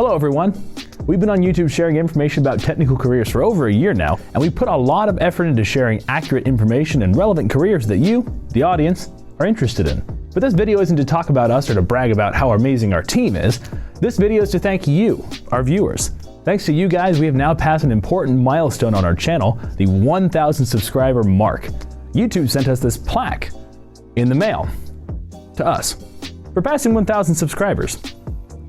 Hello everyone. We've been on YouTube sharing information about technical careers for over a year now, and we put a lot of effort into sharing accurate information and relevant careers that you, the audience, are interested in. But this video isn't to talk about us or to brag about how amazing our team is. This video is to thank you, our viewers. Thanks to you guys, we have now passed an important milestone on our channel, the 1,000 subscriber mark. YouTube sent us this plaque in the mail to us for passing 1,000 subscribers.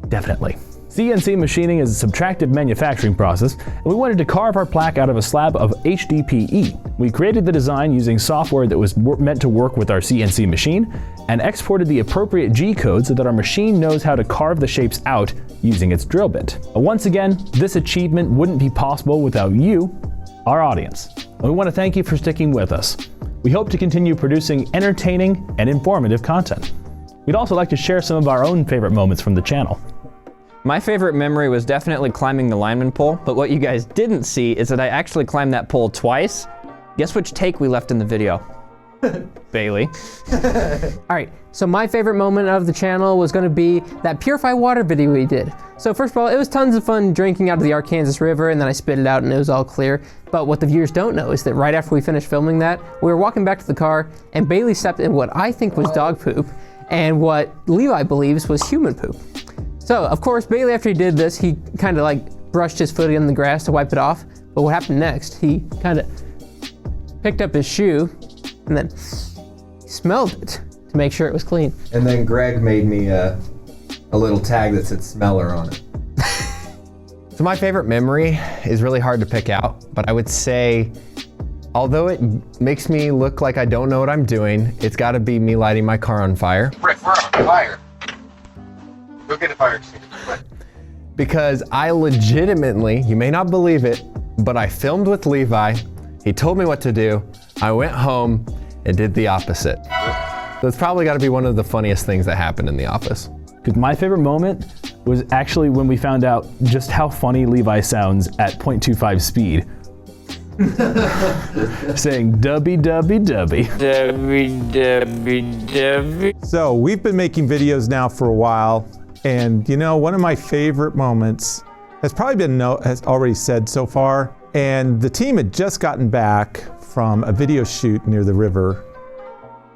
Definitely. CNC machining is a subtractive manufacturing process, and we wanted to carve our plaque out of a slab of HDPE. We created the design using software that was meant to work with our CNC machine, and exported the appropriate G-code so that our machine knows how to carve the shapes out using its drill bit. Once again, this achievement wouldn't be possible without you, our audience. And we want to thank you for sticking with us. We hope to continue producing entertaining and informative content. We'd also like to share some of our own favorite moments from the channel. My favorite memory was definitely climbing the lineman pole, but what you guys didn't see is that I actually climbed that pole twice. Guess which take we left in the video? Bailey. All right, so my favorite moment of the channel was gonna be that purify water video we did. So first of all, it was tons of fun drinking out of the Arkansas River, and then I spit it out and it was all clear. But what the viewers don't know is that right after we finished filming that, we were walking back to the car and Bailey stepped in what I think was dog poop and what Levi believes was human poop. So, of course, Bailey, after he did this, he kind of like brushed his foot in the grass to wipe it off. But what happened next, he kind of picked up his shoe and then smelled it to make sure it was clean. And then Greg made me a little tag that said smeller on it. So my favorite memory is really hard to pick out, but I would say, although it makes me look like I don't know what I'm doing, it's gotta be me lighting my car on fire. Rick, we're on fire. Go get a fire extinguisher, quick. Because I legitimately, you may not believe it, but I filmed with Levi, he told me what to do, I went home and did the opposite. So it's probably gotta be one of the funniest things that happened in the office. Because my favorite moment was actually when we found out just how funny Levi sounds at 0.25 speed. Saying dubby dubby dubby. Dubby dubby dubby. So we've been making videos now for a while, and you know, one of my favorite moments has probably been has already said so far, and the team had just gotten back from a video shoot near the river,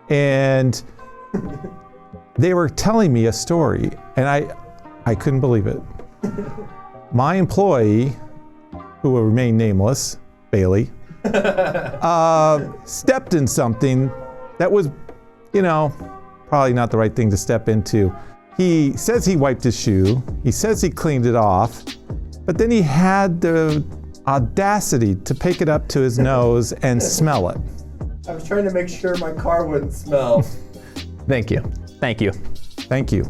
and they were telling me a story, and I couldn't believe it. My employee, who will remain nameless, Bailey, stepped in something that was, you know, probably not the right thing to step into. He says he wiped his shoe, he says he cleaned it off, but then he had the audacity to pick it up to his nose and smell it. I was trying to make sure my car wouldn't smell. Thank you. Thank you. Thank you.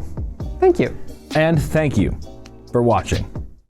Thank you. And thank you for watching.